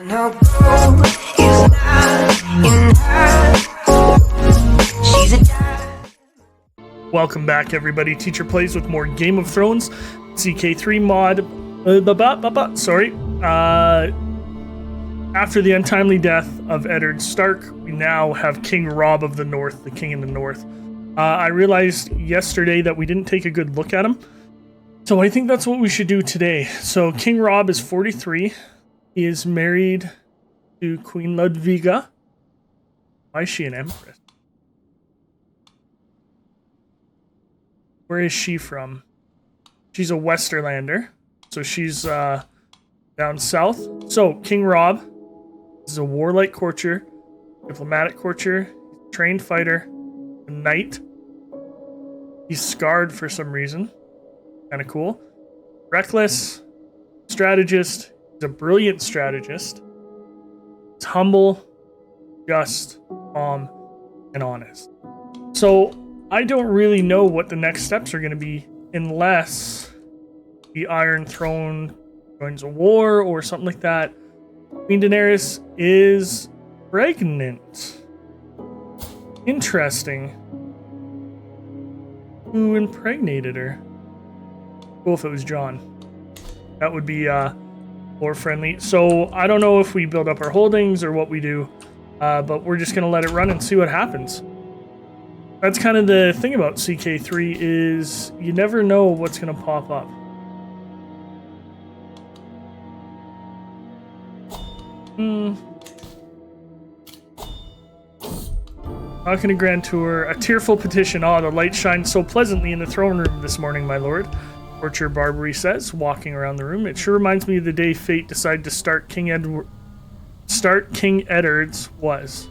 No gold is not in her. She's a diamond. Welcome back, everybody. Teacher Plays with more Game of Thrones CK3 mod. Sorry. After the untimely death of Eddard Stark, we now have King Robb of the North, the King in the North. I realized yesterday that we didn't take a good look at him, so I think that's what we should do today. So King Robb is 43. He is married to Queen Ludviga. Why is she an empress? Where is she from? She's a Westerlander, so she's down south. So King Robb is a warlike courtier, diplomatic courtier, trained fighter, a knight. He's scarred for some reason. Kind of cool. Reckless, strategist. He's a brilliant strategist. He's humble, just, calm, and honest. So I don't really know what the next steps are going to be unless the Iron Throne joins a war or something like that. Queen Daenerys is pregnant. Interesting. Who impregnated her? Cool if it was Jon. That would be more friendly. So I don't know if we build up our holdings or what we do, but we're just going to let it run and see what happens. That's kind of the thing about CK3 is you never know what's going to pop up. Talking to Grand Tour, a tearful petition. Oh, the light shines so pleasantly in the throne room this morning, my lord. Torture Barbary says, walking around the room. It sure reminds me of the day fate decided to start King Eddard's was.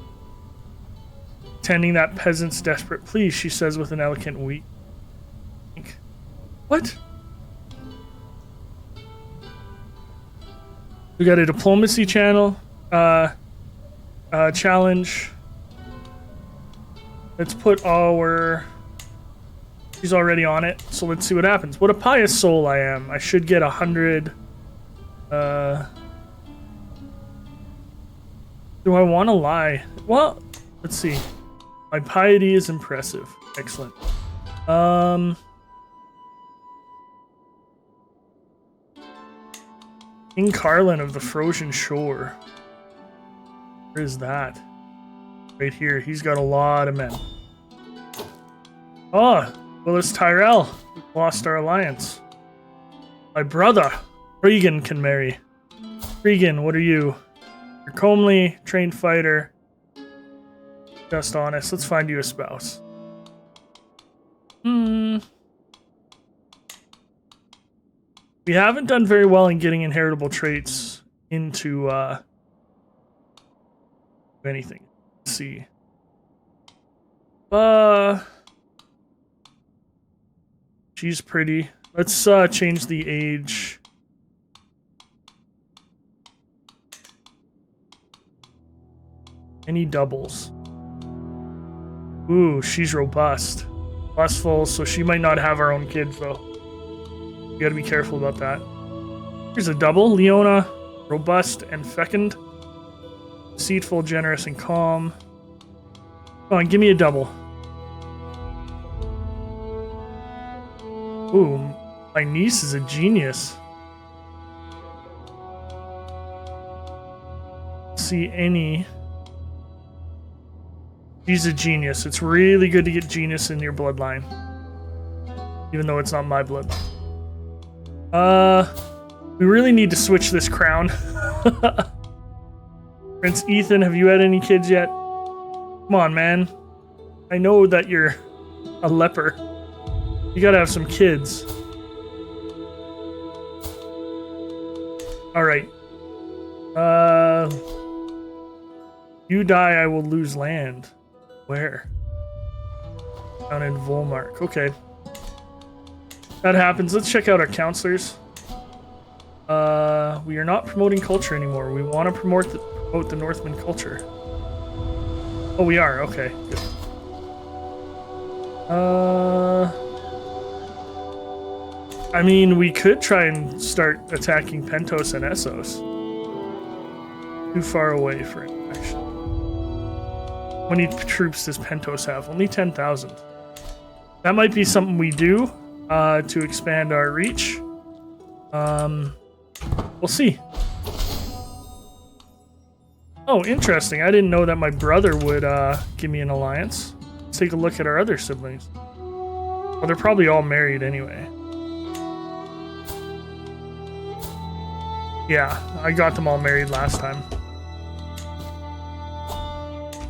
Tending that peasant's desperate plea, she says with an elegant wink. What? We got a diplomacy channel, challenge. Let's put our... She's already on it, so let's see what happens. What a pious soul I am. I should get 100. Do I want to lie? Well, let's see. My piety is impressive. Excellent. King Carlin of the Frozen Shore. Where is that? Right here. He's got a lot of men. Oh, Willis Tyrell. We lost our alliance. My brother, Regan, can marry. Regan, what are you? You're comely, trained fighter. Just honest. Let's find you a spouse. We haven't done very well in getting inheritable traits into anything. Let's see. She's pretty. Let's change the age. Any doubles? Ooh, she's robust. Lustful, so she might not have our own kids, though. You gotta be careful about that. Here's a double. Leona, robust and fecund. Deceitful, generous, and calm. Come on, give me a double. Ooh, my niece is a genius. See any... She's a genius. It's really good to get genius in your bloodline. Even though it's not my blood. We really need to switch this crown. Prince Ethan, have you had any kids yet? Come on, man. I know that you're a leper. You gotta have some kids. Alright. You die, I will lose land. Where? Down in Volmark. Okay. That happens. Let's check out our counselors. We are not promoting culture anymore. We want to promote the Northman culture. Oh, we are. Okay. Good. I mean, we could try and start attacking Pentos and Essos. too far away for it, actually. How many troops does Pentos have? Only 10,000. That might be something we do to expand our reach. We'll see. Oh, interesting. I didn't know that my brother would give me an alliance. Let's take a look at our other siblings. Well, they're probably all married anyway. Yeah, I got them all married last time.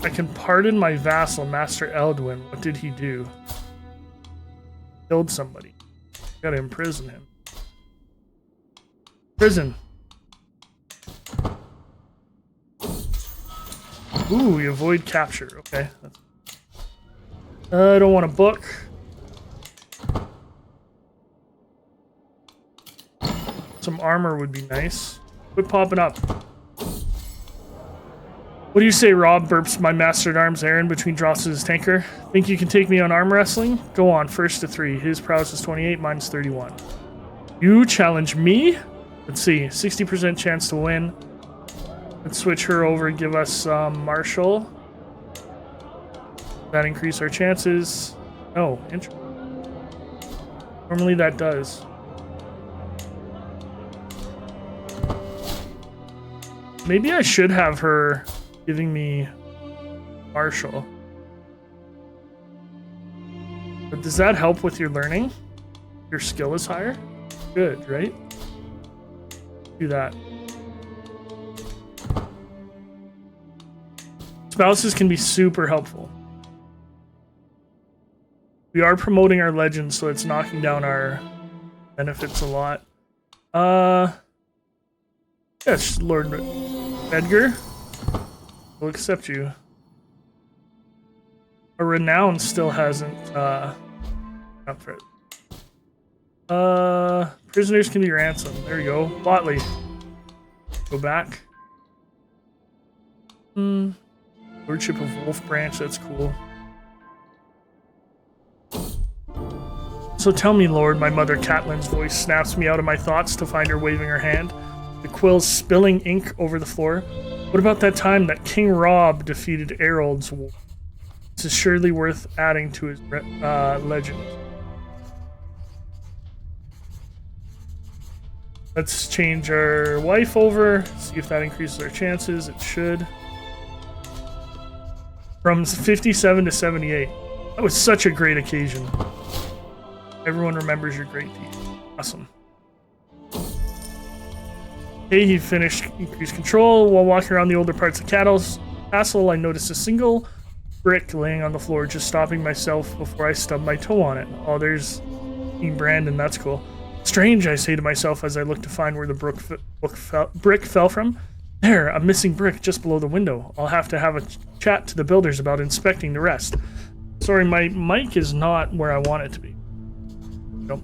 I can pardon my vassal, Master Eldwin. What did he do? Killed somebody. Gotta imprison him. Prison. Ooh, we avoid capture. Okay. I don't want a book. Some armor would be nice. Quit popping up. What do you say, Robb? Burps my master-at-arms Aaron between drops of his tanker. Think you can take me on arm wrestling? Go on, first to 3. His prowess is 28, mine's 31. You challenge me? Let's see, 60% chance to win. Let's switch her over and give us Marshall. That increase our chances. Oh, interesting. Normally that does. Maybe I should have her giving me Marshall. But does that help with your learning? Your skill is higher? Good, right? Do that. Spouses can be super helpful. We are promoting our legends, so it's knocking down our benefits a lot. Yes, Lord Edgar. We'll accept you. A renown still hasn't up for it. Prisoners can be ransomed. There you go. Botley. Go back. Lordship of Wolf Branch, that's cool. So tell me, Lord, my mother Catelyn's voice snaps me out of my thoughts to find her waving her hand. The quills spilling ink over the floor. What about that time that King Robb defeated Erold's war? This is surely worth adding to his legend. Let's change our wife over, see if that increases our chances. It should. From 57 to 78. That was such a great occasion. Everyone remembers your great deed. Awesome. Okay, he finished increased control. While walking around the older parts of castle, I noticed a single brick laying on the floor, just stopping myself before I stubbed my toe on it. Oh, there's King Brandon. That's cool. Strange, I say to myself as I look to find where the brick fell from. There, a missing brick just below the window. I'll have to have a chat to the builders about inspecting the rest. Sorry, my mic is not where I want it to be. Nope.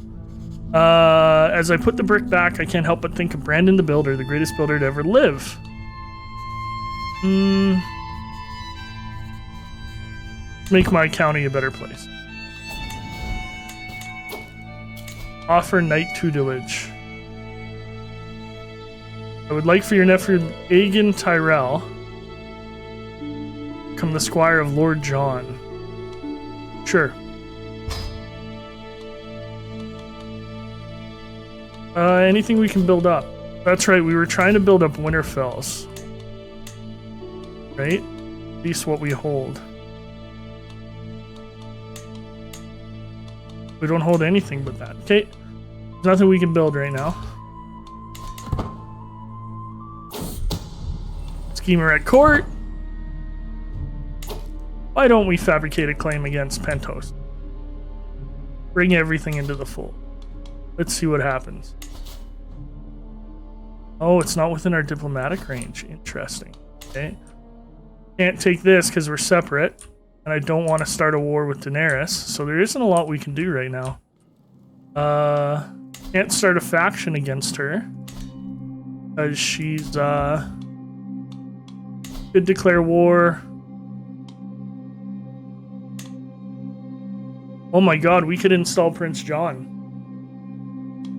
As I put the brick back, I can't help but think of Brandon the Builder, the greatest builder to ever live. Make my county a better place. Offer knight tutelage. I would like for your nephew Aegon Tyrell become the squire of Lord John. Sure. Anything we can build up. That's right, we were trying to build up Winterfells. Right? At least what we hold. We don't hold anything but that. Okay. There's nothing we can build right now. Schemer at court. Why don't we fabricate a claim against Pentos? Bring everything into the fold. Let's see what happens. Oh, it's not within our diplomatic range. Interesting. Okay. Can't take this because we're separate. And I don't want to start a war with Daenerys. So there isn't a lot we can do right now. Can't start a faction against her. Because she's, could declare war. Oh my god, we could install Prince John.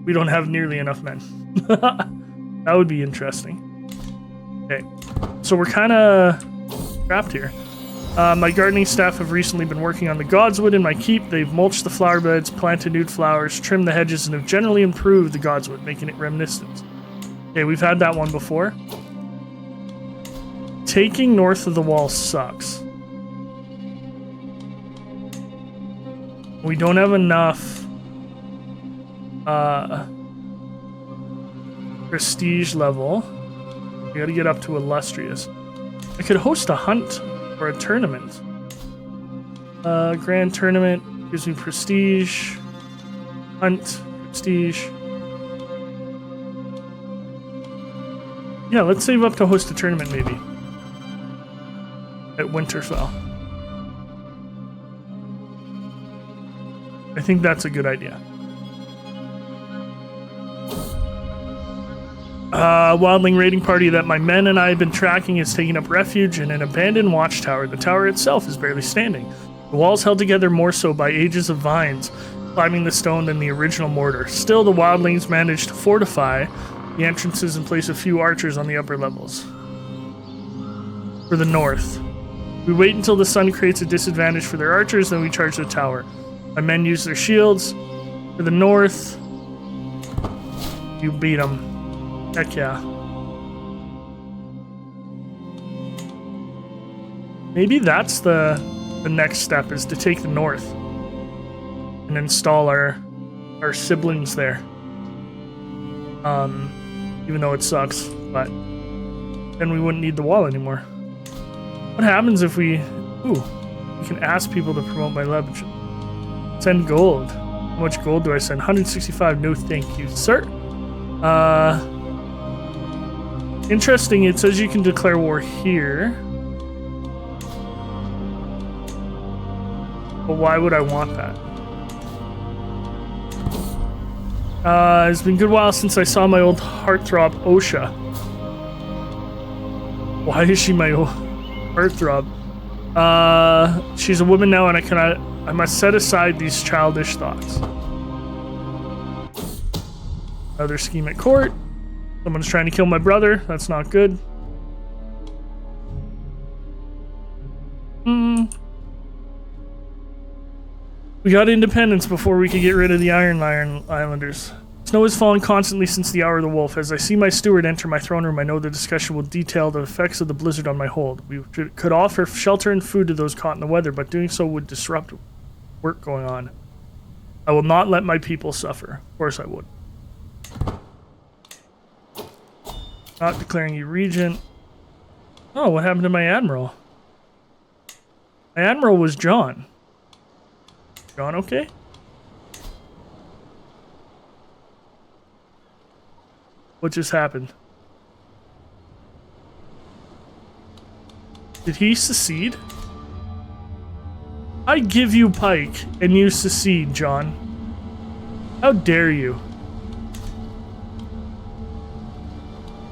We don't have nearly enough men. That would be interesting. Okay. So we're kind of trapped here. My gardening staff have recently been working on the godswood in my keep. They've mulched the flower beds, planted new flowers, trimmed the hedges, and have generally improved the godswood, making it reminiscent. Okay, we've had that one before. Taking north of the wall sucks. We don't have enough prestige level. We gotta get up to illustrious. I could host a hunt or a tournament. Grand tournament gives me prestige. Hunt, prestige. Yeah, let's save up to host a tournament maybe. At Winterfell. I think that's a good idea. Wildling raiding party that my men and I have been tracking is taking up refuge in an abandoned watchtower. The tower itself is barely standing. The walls held together more so by ages of vines climbing the stone than the original mortar. Still, the wildlings managed to fortify the entrances and place a few archers on the upper levels. For the north, we wait until the sun creates a disadvantage for their archers, then we charge the tower. My men use their shields. For the north, you beat them. Heck yeah. Maybe that's the next step, is to take the north and install our siblings there. Even though it sucks, but then we wouldn't need the wall anymore. What happens if we can ask people to promote my leverage? Send gold. How much gold do I send? 165. No thank you, sir. Interesting, it says you can declare war here. But why would I want that? It's been a good while since I saw my old heartthrob, Osha. Why is she my old heartthrob? She's a woman now and I must set aside these childish thoughts. Another scheme at court. Someone's trying to kill my brother. That's not good. We got independence before we could get rid of the Iron Islanders. Snow has fallen constantly since the Hour of the Wolf. As I see my steward enter my throne room, I know the discussion will detail the effects of the blizzard on my hold. We could offer shelter and food to those caught in the weather, but doing so would disrupt work going on. I will not let my people suffer. Of course I would. Not declaring you regent. Oh, what happened to my admiral? My admiral was John. John okay? What just happened? Did he secede? I give you pike and you secede, John. How dare you?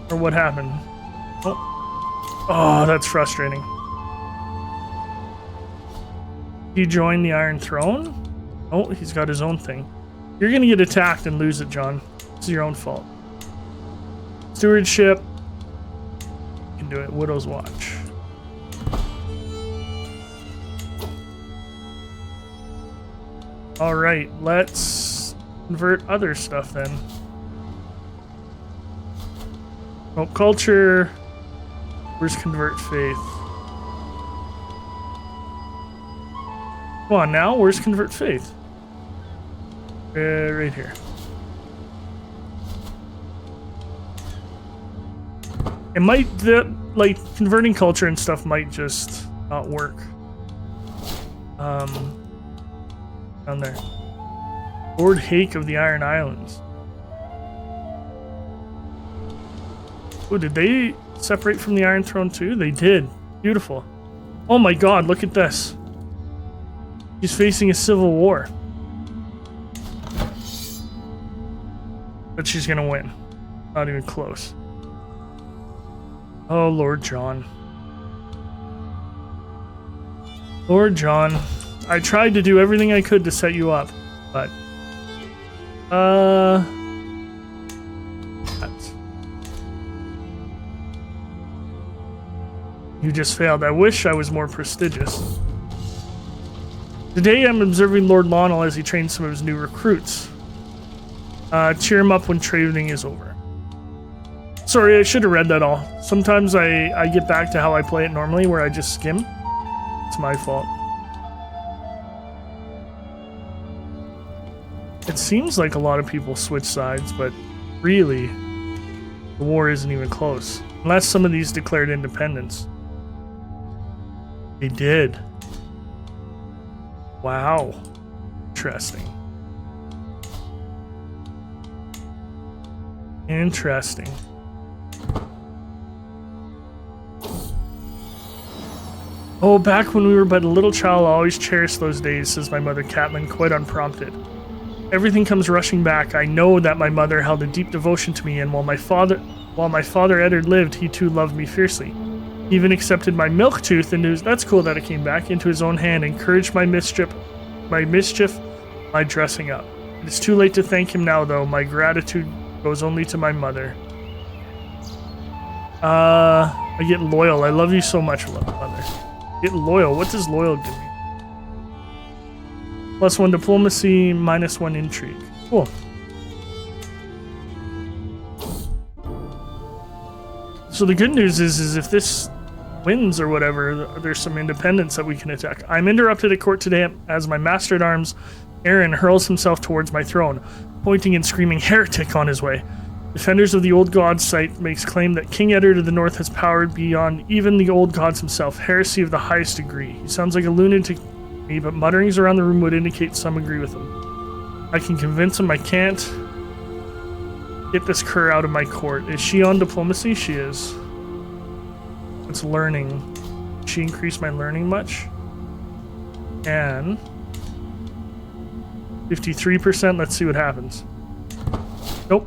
Or what happened? Oh, that's frustrating. He joined the Iron Throne? Oh, he's got his own thing. You're gonna get attacked and lose it, John. It's your own fault. Stewardship. You can do it. Widow's Watch. Alright, let's convert other stuff then. Oh, culture. Where's convert faith? Come on now, where's convert faith? Right here. It might, like, converting culture and stuff might just not work. Down there. Lord Hake of the Iron Islands. Oh, did they separate from the Iron Throne too? They did. Beautiful. Oh my god, look at this. He's facing a civil war. But she's gonna win. Not even close. Oh, Lord John. Lord John. I tried to do everything I could to set you up, but... You just failed. I wish I was more prestigious. Today I'm observing Lord Lionel as he trains some of his new recruits. Cheer him up when training is over. Sorry, I should have read that all. Sometimes I get back to how I play it normally, where I just skim. It's my fault. It seems like a lot of people switch sides, but really, the war isn't even close. Unless some of these declared independence. They did. Wow. Interesting. Interesting. Oh, back when we were but a little child, I always cherished those days, says my mother Catelyn, quite unprompted. Everything comes rushing back. I know that my mother held a deep devotion to me, and while my father Eddard lived, he too loved me fiercely. He even accepted my milk tooth into that's cool that it came back into his own hand, encouraged my mischief, my dressing up. It is too late to thank him now, though. My gratitude goes only to my mother. I get loyal. I love you so much, mother. Get loyal. What does loyal give me? +1 diplomacy, -1 intrigue. Cool. So the good news is if this wins or whatever, there's some independence that we can attack. I'm interrupted at court today as my master-at-arms, Aaron, hurls himself towards my throne, pointing and screaming heretic on his way. Defenders of the old god's site makes claim that King Eddard of the North has power beyond even the old gods himself, heresy of the highest degree. He sounds like a lunatic to me, but mutterings around the room would indicate some agree with him. I can convince him I can't get this cur out of my court. Is she on diplomacy? She is. It's learning. Did she increase my learning much? And 53%. Let's see what happens. Nope.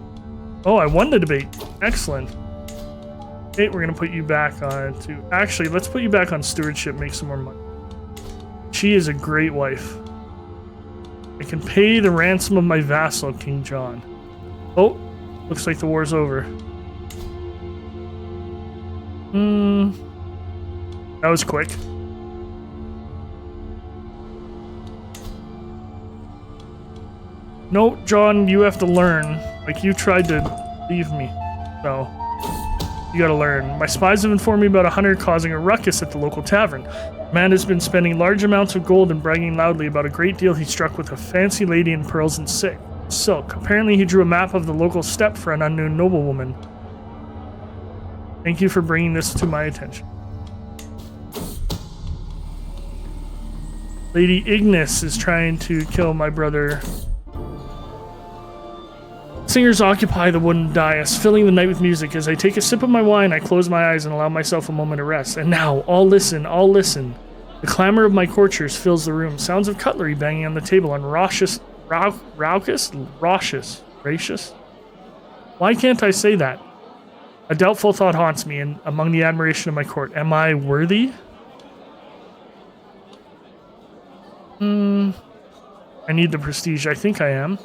Oh, I won the debate. Excellent. Okay, we're gonna put you back on to. Actually, let's put you back on stewardship. Make some more money. She is a great wife. I can pay the ransom of my vassal, King John. Oh, looks like the war's over. That was quick. No, John, you have to learn. Like, you tried to leave me. So, you gotta learn. My spies have informed me about a hunter causing a ruckus at the local tavern. Man has been spending large amounts of gold and bragging loudly about a great deal he struck with a fancy lady in pearls and silk. Apparently he drew a map of the local steppe for an unknown noblewoman. Thank you for bringing this to my attention. Lady Ignis is trying to kill my brother. Singers occupy the wooden dais, filling the night with music. As I take a sip of my wine, I close my eyes and allow myself a moment of rest. And now, all listen, all listen. The clamor of my courtiers fills the room. Sounds of cutlery banging on the table and raucous. Why can't I say that? A doubtful thought haunts me, and among the admiration of my court. Am I worthy? I need the prestige. I think I am.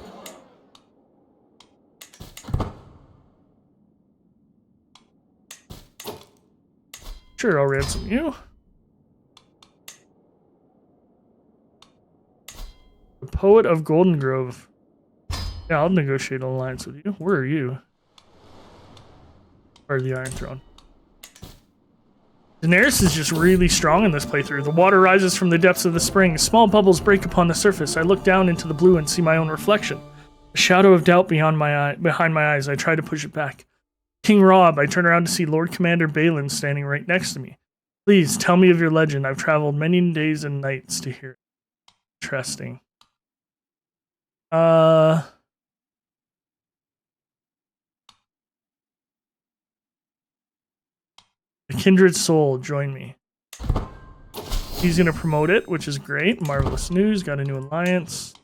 Sure, I'll ransom you. The Poet of Golden Grove. Yeah, I'll negotiate an alliance with you. Where are you? Or the Iron Throne. Daenerys is just really strong in this playthrough. The water rises from the depths of the spring. Small bubbles break upon the surface. I look down into the blue and see my own reflection. A shadow of doubt behind my eyes. I try to push it back. King Robb. I turn around to see Lord Commander Balin standing right next to me. Please, tell me of your legend. I've traveled many days and nights to hear it. Interesting. The Kindred Soul, join me. He's going to promote it, which is great. Marvelous news. Got a new alliance.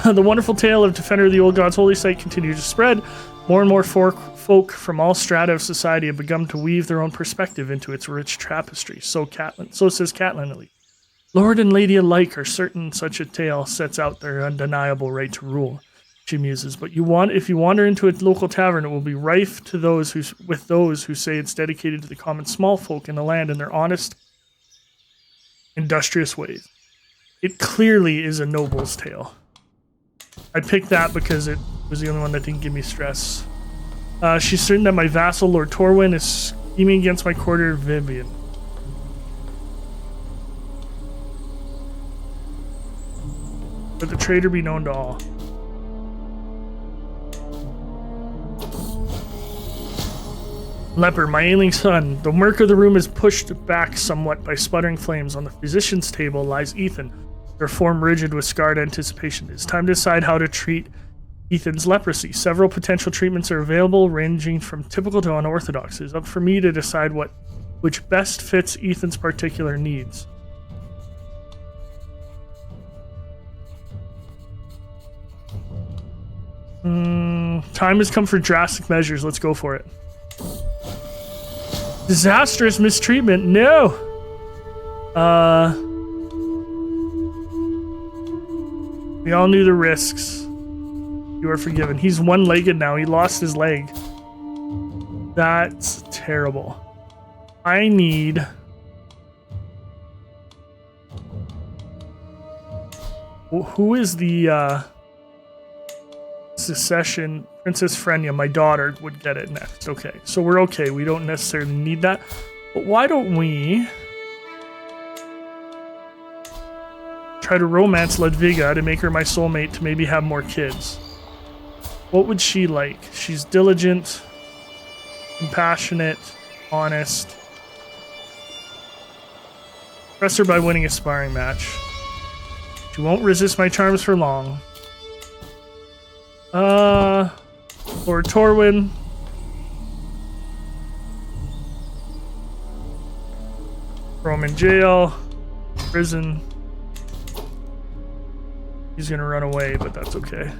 The wonderful tale of Defender of the Old Gods' holy site continues to spread. More and more folk from all strata of society have begun to weave their own perspective into its rich tapestry. So says Catelyn, at least. Lord and lady alike are certain such a tale sets out their undeniable right to rule. she muses. But if you wander into a local tavern, it will be rife to with those who say it's dedicated to the common small folk in the land and their honest, industrious ways. It clearly is a noble's tale. I picked that because it was the only one that didn't give me stress. She's certain that my vassal, Lord Torwin, is scheming against my courtier, Vivian. Let the traitor be known to all. Leper, my ailing son. The murk of the room is pushed back somewhat by sputtering flames. On the physician's table lies Ethan, their form rigid with scarred anticipation. It's time to decide how to treat Ethan's leprosy. Several potential treatments are available, ranging from typical to unorthodox. It's up for me to decide which best fits Ethan's particular needs. Time has come for drastic measures. Let's go for it. Disastrous mistreatment. No. We all knew the risks. You are forgiven. He's one-legged now. He lost his leg. That's terrible. I need... Who is the secession? Princess Frenya, my daughter, would get it next. Okay, so we're okay. We don't necessarily need that. But why don't we try to romance Ludviga to make her my soulmate to maybe have more kids? What would she like? She's diligent, compassionate, honest. Impress her by winning a sparring match. She won't resist my charms for long. Lord Torwin. Throw him in jail. Prison. He's gonna run away, but that's okay.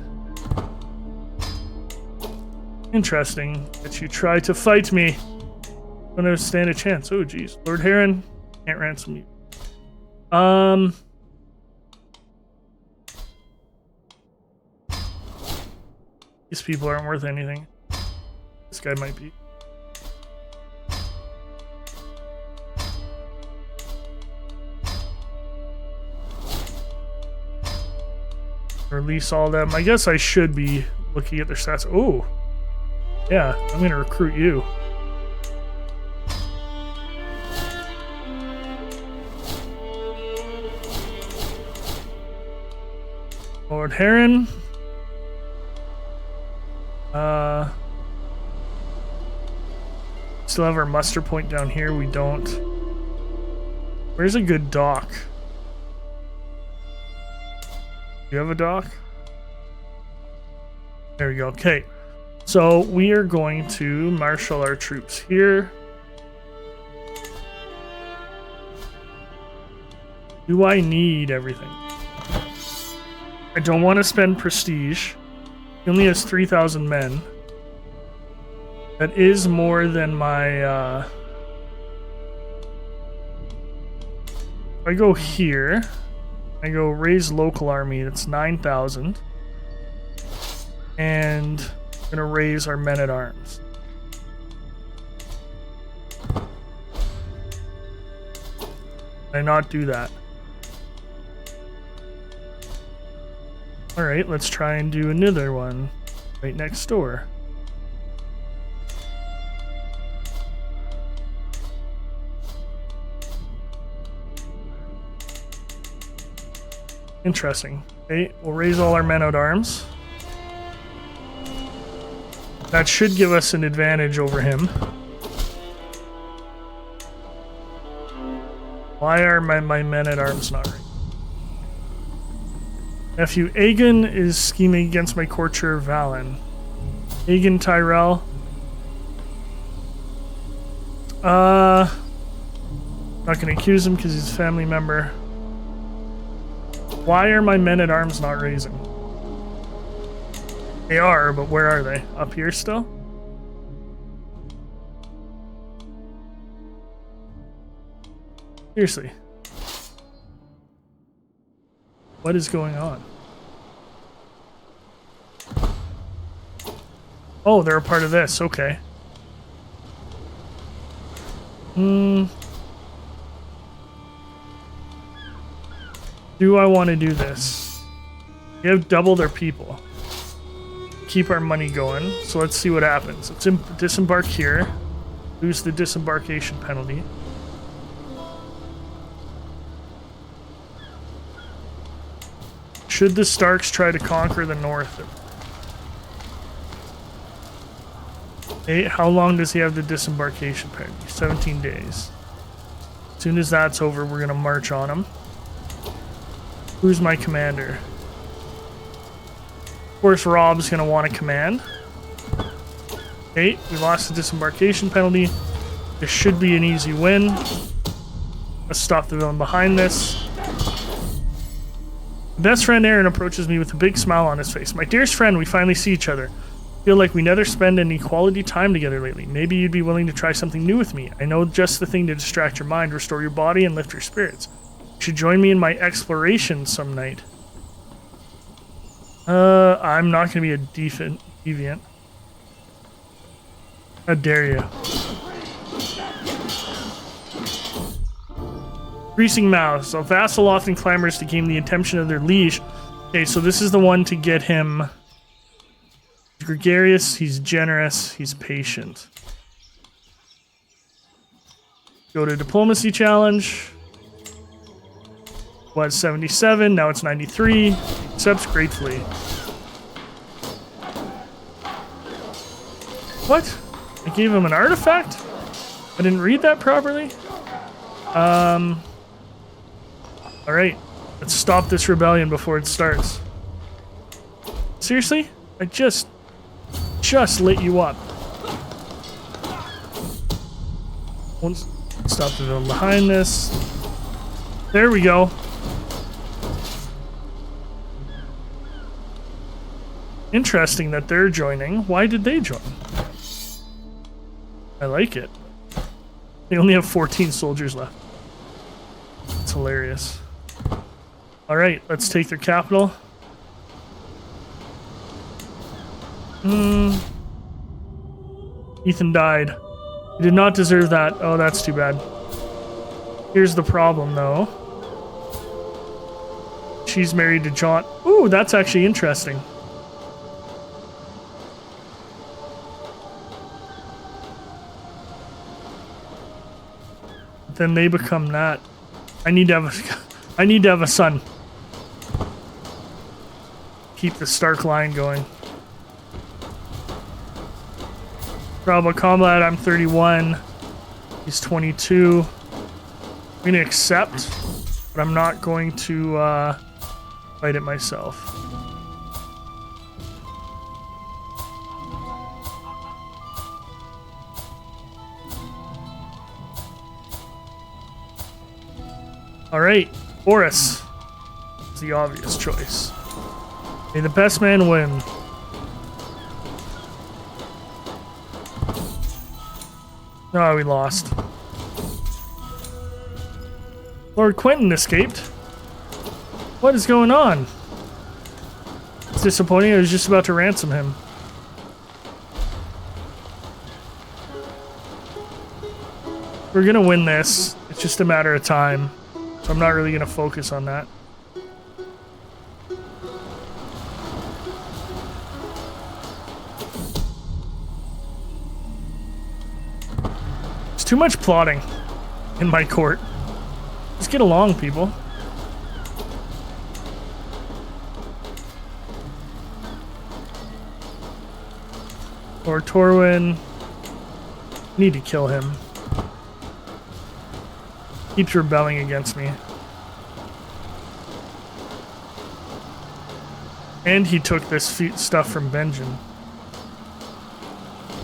Interesting that you try to fight me. I'm gonna stand a chance. Oh, geez. Lord Heron, can't ransom you. These people aren't worth anything. This guy might be. Release all them. I guess I should be looking at their stats. Oh, yeah, I'm gonna recruit you. Lord Heron. Still have our muster point down here. We don't. Where's a good dock? Do you have a dock? There we go. Okay. So we are going to marshal our troops here. Do I need everything? I don't want to spend prestige. He only has 3,000 men. That is more than my, if I go here, I go raise local army, that's 9,000. And I'm gonna raise our men-at-arms. Did I not do that? Alright, let's try and do another one right next door. Interesting. Okay, we'll raise all our men-at-arms. That should give us an advantage over him. Why are my men-at-arms not right? Nephew Aegon is scheming against my courtier Valen. Aegon Tyrell. Not gonna accuse him because he's a family member. Why are my men-at-arms not raising? They are, but where are they? Up here still? Seriously. What is going on? Oh, they're a part of this. Okay. Do I want to do this? We have double their people. Keep our money going. So let's see what happens. Let's disembark here. Lose the disembarkation penalty. Should the Starks try to conquer the north? Hey, how long does he have the disembarkation penalty? 17 days. As soon as that's over, we're going to march on him. Who's my commander? Of course, Robb's going to want to command. Okay, we lost the disembarkation penalty. This should be an easy win. Let's stop the villain behind this. Best friend Aaron approaches me with a big smile on his face. My dearest friend, we finally see each other. Feel like we never spend any quality time together lately. Maybe you'd be willing to try something new with me. I know just the thing to distract your mind, restore your body, and lift your spirits. You should join me in my exploration some night. I'm not going to be a deviant. How dare you? Greasing mouths. A vassal often clamors to gain the attention of their liege. Okay, so this is the one to get him. He's gregarious, he's generous, he's patient. Go to diplomacy challenge. Was 77, now it's 93. Accepts gratefully. What? I gave him an artifact? I didn't read that properly? Alright. Let's stop this rebellion before it starts. Seriously? I just lit you up. Won't stop the villain behind this. There we go. Interesting that they're joining. Why did they join? I like it. They only have 14 soldiers left. It's hilarious. Alright, let's take their capital. Ethan died. He did not deserve that. Oh, that's too bad. Here's the problem, though. She's married to John. Ooh, that's actually interesting. Then they become that. I need to have a son. Keep the Stark line going. Bravo Combat, I'm 31. He's 22. I'm going to accept, but I'm not going to fight it myself. Alright, Boris is the obvious choice. May the best man win. Oh, we lost. Lord Quentin escaped. What is going on? It's disappointing. I was just about to ransom him. We're gonna win this. It's just a matter of time. So I'm not really gonna focus on that. There's too much plotting in my court. Let's get along, people. Lord Torwin. Need to kill him. Keeps rebelling against me. And he took this stuff from Benjamin.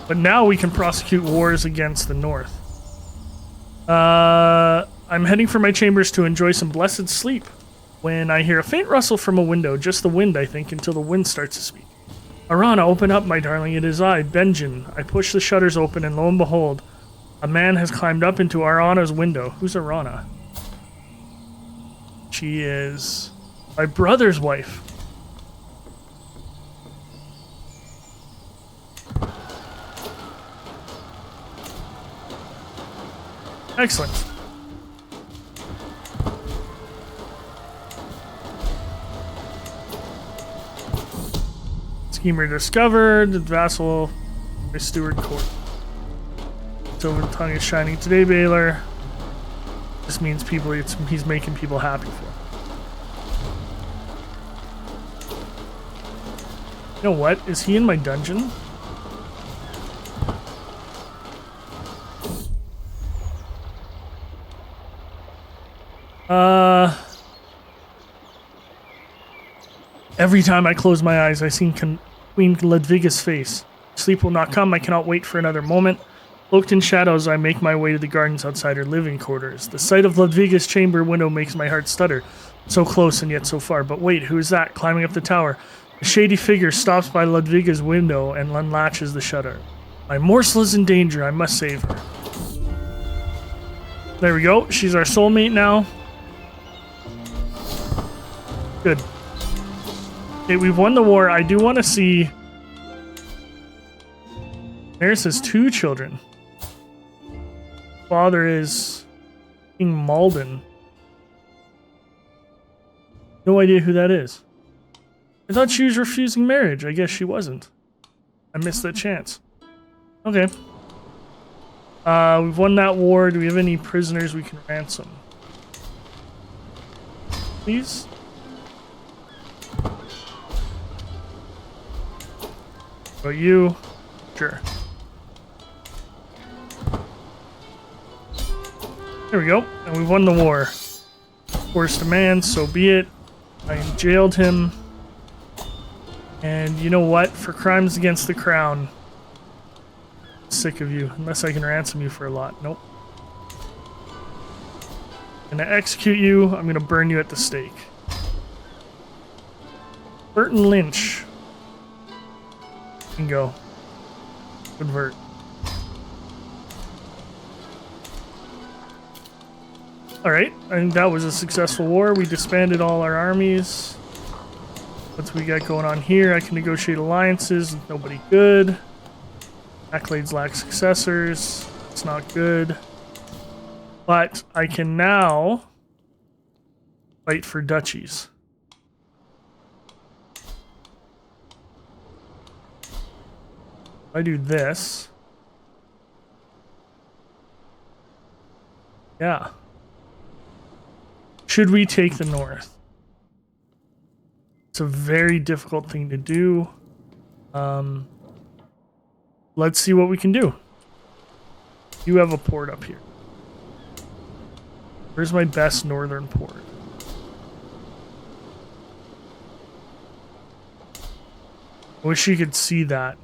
But now we can prosecute wars against the North. I'm heading for my chambers to enjoy some blessed sleep. When I hear a faint rustle from a window, just the wind, I think, until the wind starts to speak. Arana, open up, my darling, it is I, Benjamin. I push the shutters open, and lo and behold, a man has climbed up into Arana's window. Who's Arana? She is my brother's wife. Excellent. Schemer discovered. Vassal by Steward Court. Silver tongue is shining today, Baylor. This means people. He's making people happy for him. You know what? Is he in my dungeon? Every time I close my eyes, I see Queen Ludviga's face. Sleep will not come. I cannot wait for another moment. Cloaked in shadows, I make my way to the gardens outside her living quarters. The sight of Ludviga's chamber window makes my heart stutter. So close and yet so far. But wait, who is that climbing up the tower? A shady figure stops by Ludviga's window and unlatches the shutter. My morsel is in danger. I must save her. There we go. She's our soulmate now. Good. Okay, we've won the war. I do want to see... Maris has 2 children. Father is King Malden. No idea who that is. I thought she was refusing marriage. I guess she wasn't. I missed that chance. Okay. We've won that war. Do we have any prisoners we can ransom? Please? About you? Sure. There we go. And we've won the war. Forced a man, so be it. I jailed him. And you know what? For crimes against the crown, I'm sick of you. Unless I can ransom you for a lot. Nope. I'm gonna execute you. I'm gonna burn you at the stake. Burton Lynch. Bingo. Convert. Alright, I think that was a successful war. We disbanded all our armies. What's we got going on here? I can negotiate alliances with nobody good. Accolades lack successors. It's not good. But I can now fight for duchies. If I do this. Yeah. Should we take the north? It's a very difficult thing to do. Let's see what we can do. You have a port up here. Where's my best northern port? I wish you could see that.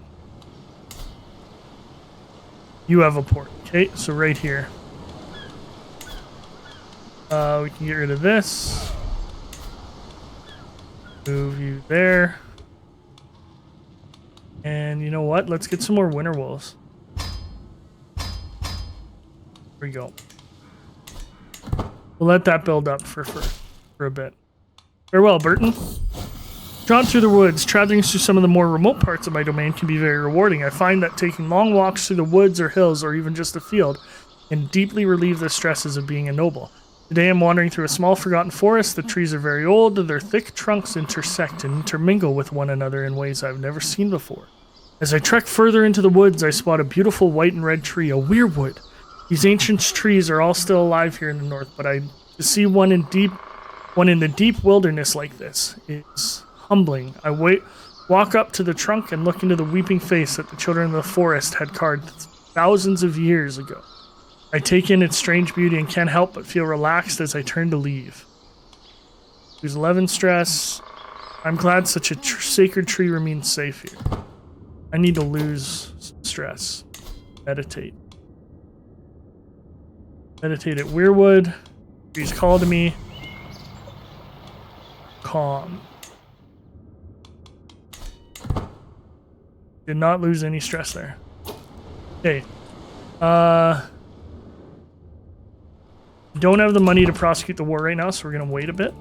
You have a port. Okay, so right here. We can get rid of this. Move you there. And you know what? Let's get some more winter wolves. There we go. We'll let that build up for a bit. Farewell, Burton. Drawn through the woods, traveling through some of the more remote parts of my domain can be very rewarding. I find that taking long walks through the woods or hills or even just a field can deeply relieve the stresses of being a noble. Today I'm wandering through a small forgotten forest. The trees are very old. Their thick trunks intersect and intermingle with one another in ways I've never seen before. As I trek further into the woods, I spot a beautiful white and red tree, a weirwood. These ancient trees are all still alive here in the north, but to see one in the deep wilderness like this is humbling. I walk up to the trunk and look into the weeping face that the children of the forest had carved thousands of years ago. I take in its strange beauty and can't help but feel relaxed as I turn to leave. Lose 11 stress. I'm glad such a sacred tree remains safe here. I need to lose some stress. Meditate. Meditate at Weirwood. Trees call to me. Calm. Did not lose any stress there. Okay. Don't have the money to prosecute the war right now, so we're going to wait a bit.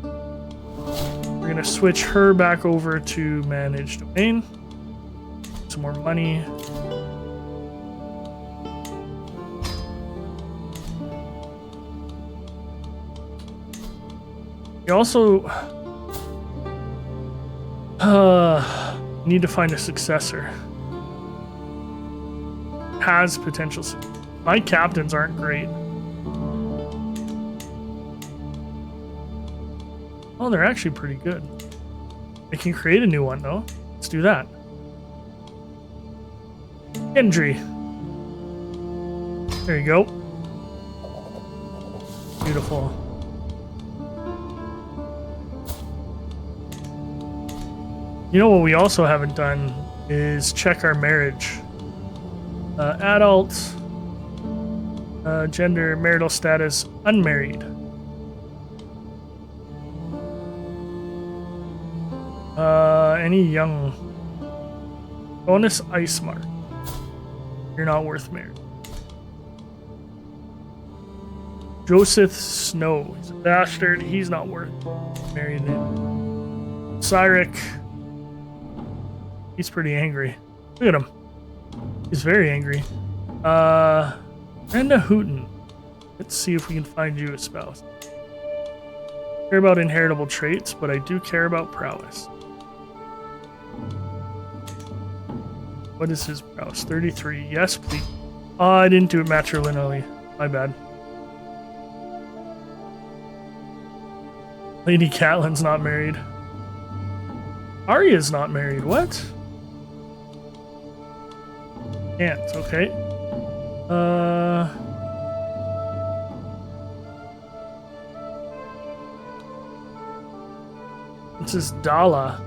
We're going to switch her back over to manage domain. Some more money. We also need to find a successor. Has potential. My captains aren't great. Oh, they're actually pretty good. I can create a new one though. Let's do that. Gendry. There you go. Beautiful. You know what we also haven't done is check our marriage. Adult, gender, marital status, unmarried. Any young. Bonus ice mark. You're not worth marriage. Joseph Snow. He's a bastard. He's not worth marrying him. Cyric. He's pretty angry. Look at him. He's very angry. Brenda Hooten. Let's see if we can find you a spouse. I care about inheritable traits, but I do care about prowess. What is his prowess? 33. Yes, please. Oh, I didn't do it matrilineally. My bad. Lady Catelyn's not married. Arya's not married. What? Can't. Okay. This is Dala.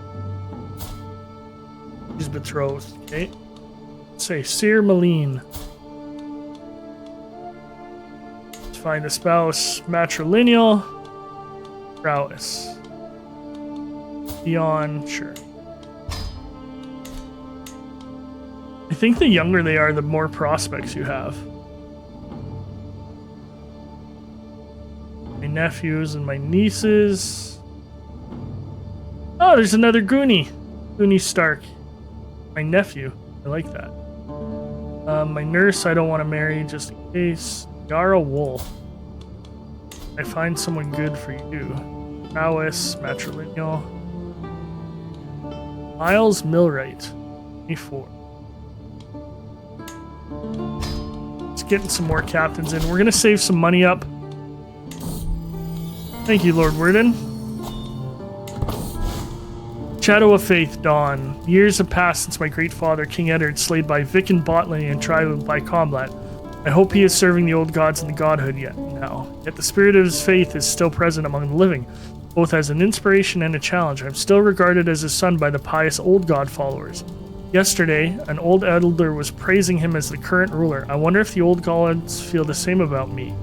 She's betrothed. Okay. Let's say Sir Malene. Let's find a spouse. Matrilineal. Prowess. Beyond, sure. I think the younger they are, the more prospects you have. My nephews and my nieces. Oh, there's another Goonie. Goonie Stark. My nephew. I like that. My nurse I don't want to marry just in case. Yara Wool. I find someone good for you. Prowess, matrilineal. Miles Millwright. 24. Let's get some more captains in. We're gonna save some money up. Thank you, Lord Worden. Shadow of Faith, Dawn. Years have passed since my great father, King Eddard, slayed by Viken Botley and tried by combat. I hope he is serving the old gods in the godhood yet the spirit of his faith is still present among the living, both as an inspiration and a challenge. I'm still regarded as his son by the pious old god followers. Yesterday, an old elder was praising him as the current ruler. I wonder if the old gods feel the same about me.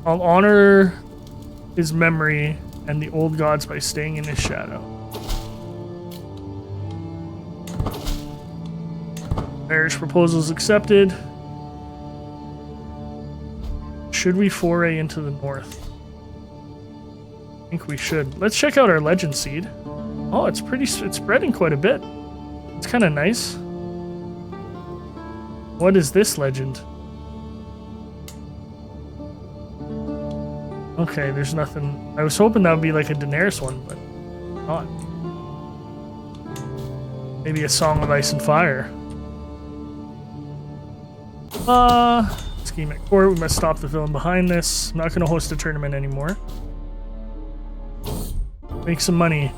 I'll honor his memory and the old gods by staying in his shadow. Marriage proposals accepted. Should we foray into the north? I think we should. Let's check out our legend seed. Oh, it's spreading quite a bit. It's kind of nice. What is this legend? Okay, there's nothing. I was hoping that would be like a Daenerys one, but not. Maybe a Song of Ice and Fire. Scheme at court. We must stop the villain behind this. I'm not going to host a tournament anymore. Make some money.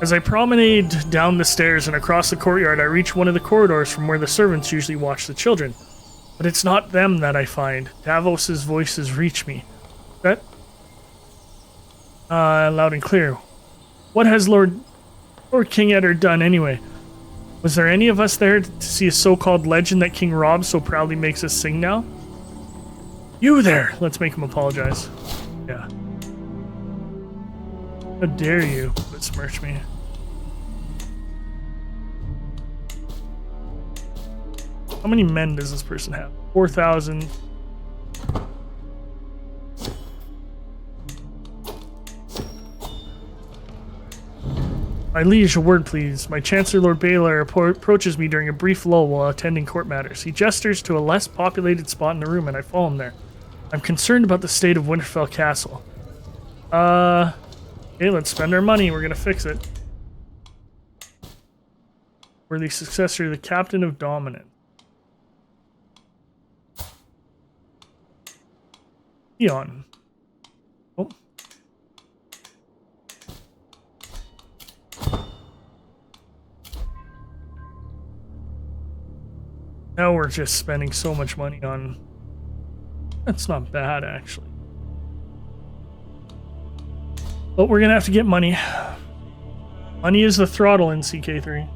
As I promenade down the stairs and across the courtyard, I reach one of the corridors from where the servants usually watch the children. But it's not them that I find. Davos's voices reach me. That? Loud and clear. What has Lord King Eddard done anyway? Was there any of us there to see a so-called legend that King Robb so proudly makes us sing now? You there! Let's make him apologize. Yeah. How dare you besmirch me? How many men does this person have? 4,000. My liege, a word please. My Chancellor Lord Baylor approaches me during a brief lull while attending court matters. He gestures to a less populated spot in the room and I follow him there. I'm concerned about the state of Winterfell Castle. Okay, let's spend our money. We're gonna fix it. We're the successor to the Captain of Dominant. Eon. Oh. Now we're just spending so much money on... That's not bad, actually. But we're gonna have to get money. Money is the throttle in CK3.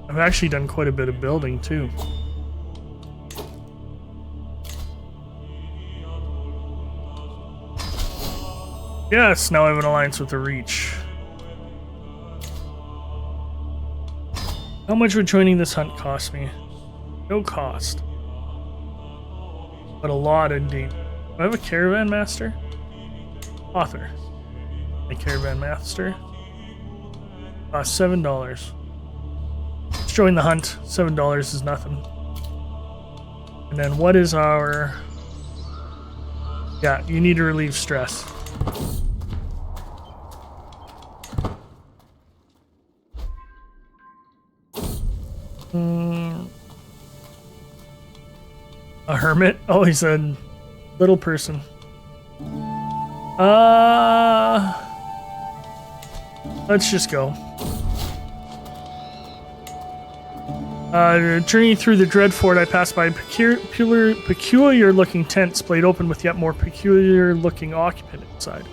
I've actually done quite a bit of building, too. Yes, now I have an alliance with the Reach. How much would joining this hunt cost me? No cost. But a lot indeed. Do I have a caravan master? Author. A caravan master. $7. Let's join the hunt. $7 is nothing. And then what is our... Yeah, you need to relieve stress. A hermit? Oh, he's a little person. Let's just go. Journeying through the Dreadfort, I passed by peculiar-looking tents splayed open with yet more peculiar-looking occupant inside.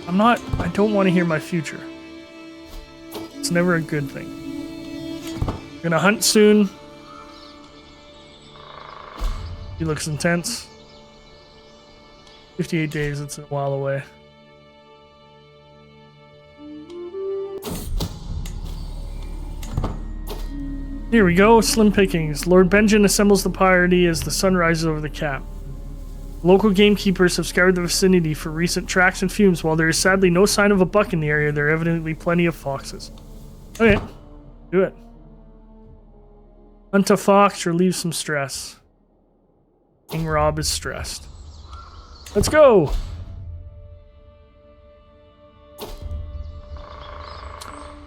I don't want to hear my future. It's never a good thing. I'm gonna hunt soon. He looks intense. 58 days, it's a while away. Here we go, slim pickings. Lord Benjen assembles the party as the sun rises over the cap. Local gamekeepers have scoured the vicinity for recent tracks and fumes. While there is sadly no sign of a buck in the area, there are evidently plenty of foxes. Okay, do it. Hunt a fox, relieve some stress. King Robb is stressed. Let's go!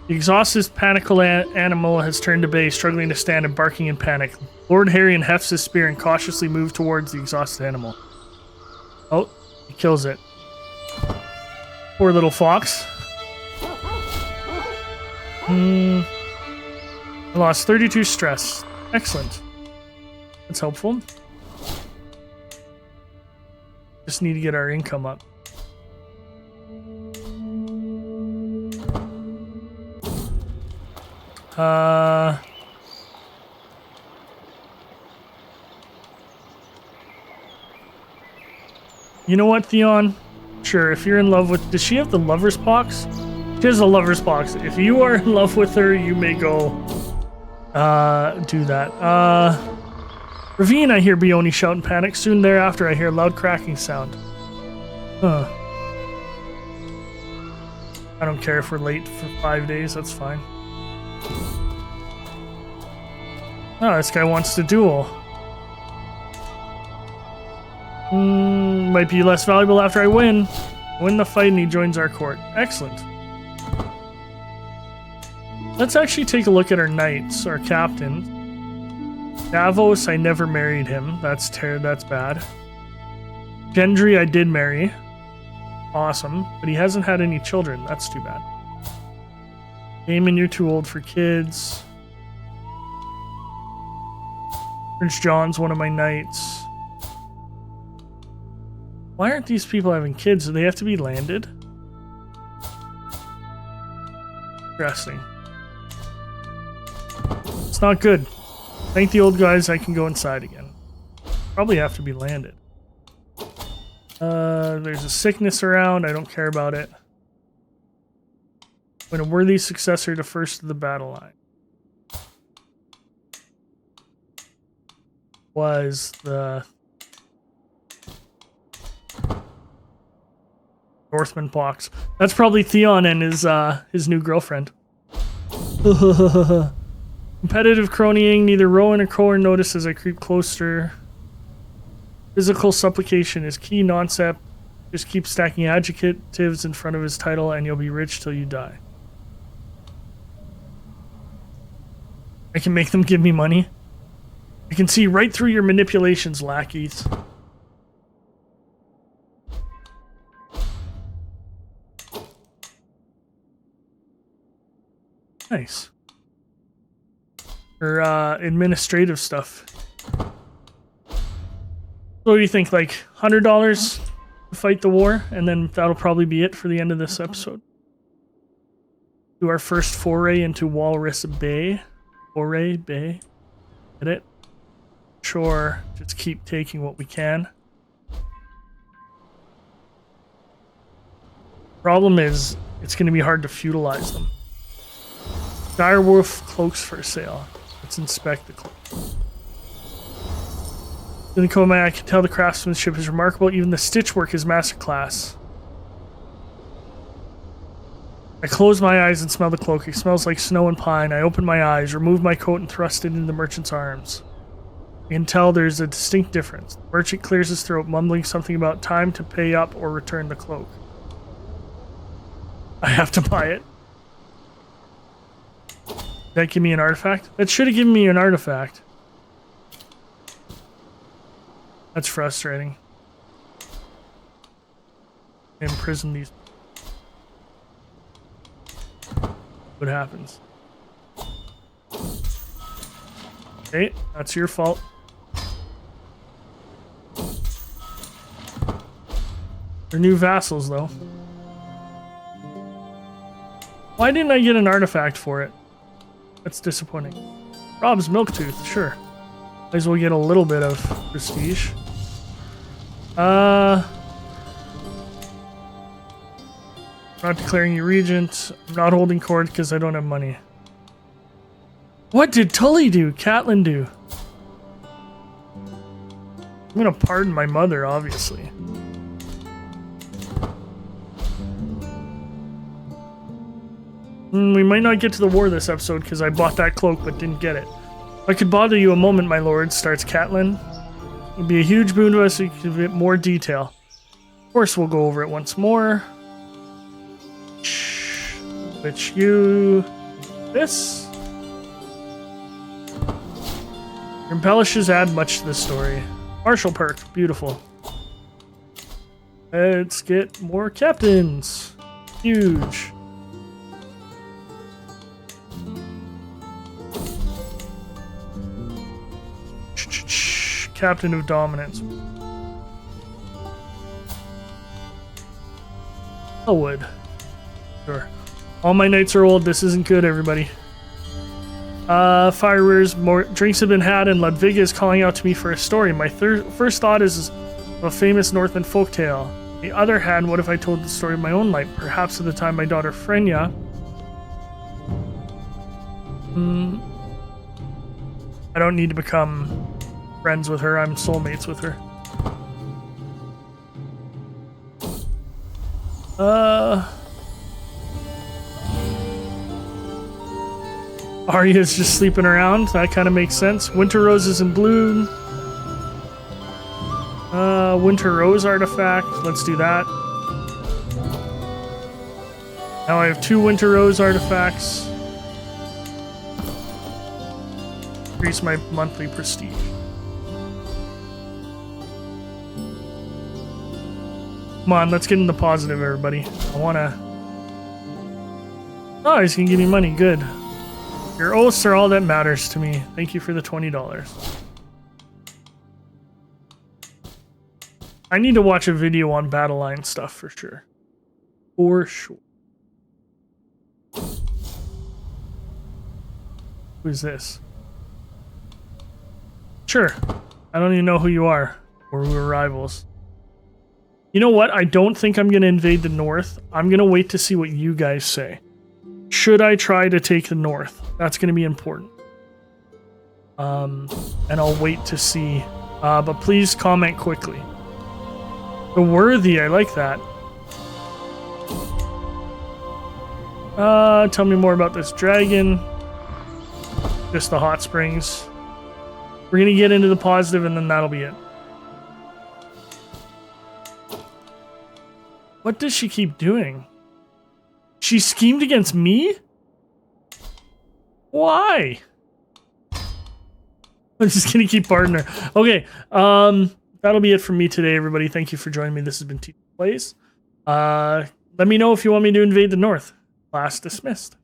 The exhausted, panical animal has turned to bay, struggling to stand and barking in panic. Lord Harrion hefts his spear and cautiously moves towards the exhausted animal. Oh, he kills it. Poor little fox. I lost 32 stress. Excellent. That's helpful. Just need to get our income up. You know what, Theon? Sure, if you're in love with... Does she have the lover's box? She has a lover's box. If you are in love with her, you may go... do that. Ravine, I hear Bioni shout in panic. Soon thereafter, I hear a loud cracking sound. Huh. I don't care if we're late for 5 days. That's fine. Oh, this guy wants to duel. Might be less valuable after I win. Win the fight and he joins our court. Excellent. Let's actually take a look at our knights, our captain. Davos, I never married him. That's bad. Gendry, I did marry. Awesome. But he hasn't had any children. That's too bad. Daemon, you're too old for kids. Prince John's one of my knights. Why aren't these people having kids? Do they have to be landed? Interesting. It's not good. Thank the old guys, I can go inside again. Probably have to be landed. There's a sickness around. I don't care about it. When a worthy successor to first of the battle line was the Northman pox. That's probably Theon and his new girlfriend. Competitive cronying, neither Rowan or Cohen notice as I creep closer. Physical supplication is key concept. Just keep stacking adjectives in front of his title and you'll be rich till you die. I can make them give me money. I can see right through your manipulations, lackeys. Nice. Or administrative stuff. What do you think? Like $100 to fight the war, and then that'll probably be it for the end of this episode. Do our first foray into Walrus Bay. Foray Bay. Get it? Sure. Just keep taking what we can. Problem is, it's going to be hard to feudalize them. Direwolf cloaks for sale. Let's inspect the cloak. In the Coleman, I can tell the craftsmanship is remarkable. Even the stitchwork is masterclass. I close my eyes and smell the cloak. It smells like snow and pine. I open my eyes, remove my coat, and thrust it into the merchant's arms. I can tell there's a distinct difference. The merchant clears his throat, mumbling something about time to pay up or return the cloak. I have to buy it. Did that give me an artifact? That should have given me an artifact. That's frustrating. Imprison these. What happens? Okay, that's your fault. They're new vassals, though. Why didn't I get an artifact for it? That's disappointing. Robb's Milktooth, sure. Might as well get a little bit of prestige. Not declaring you regent. I'm not holding court because I don't have money. What did Tully do? Catelyn do? I'm gonna pardon my mother, obviously. We might not get to the war this episode because I bought that cloak but didn't get it. If I could bother you a moment, my lord, starts Catelyn. It would be a huge boon to us if you could give it more detail. Of course, we'll go over it once more. Which you... This? Your embellishes add much to the story. Martial perk, beautiful. Let's get more captains. Huge. Captain of Dominance. Elwood. Sure. All my nights are old. This isn't good, everybody. Firewares, more drinks have been had, and Ludviga is calling out to me for a story. My first thought is of a famous Northern folktale. On the other hand, what if I told the story of my own life? Perhaps at the time my daughter Frenya. I don't need to become friends with her. I'm soulmates with her. Arya's just sleeping around. That kind of makes sense. Winter roses in bloom. Winter rose artifact. Let's do that. Now I have 2 winter rose artifacts. Increase my monthly prestige. Come on, let's get in the positive, everybody. I wanna... Oh, he's gonna give me money. Good. Your oaths are all that matters to me. Thank you for the $20. I need to watch a video on battle line stuff for sure. For sure. Who's this? Sure. I don't even know who you are. Or we're rivals. You know what? I don't think I'm going to invade the north. I'm going to wait to see what you guys say. Should I try to take the north? That's going to be important. And I'll wait to see. But please comment quickly. The worthy, I like that. Tell me more about this dragon. just the hot springs. We're gonna get into the positive, and then that'll be it. What does she keep doing? She schemed against me? Why? I'm just gonna keep pardoning her. Okay, that'll be it for me today, everybody. Thank you for joining me. This has been TeacherPlays. Let me know if you want me to invade the north. Class dismissed.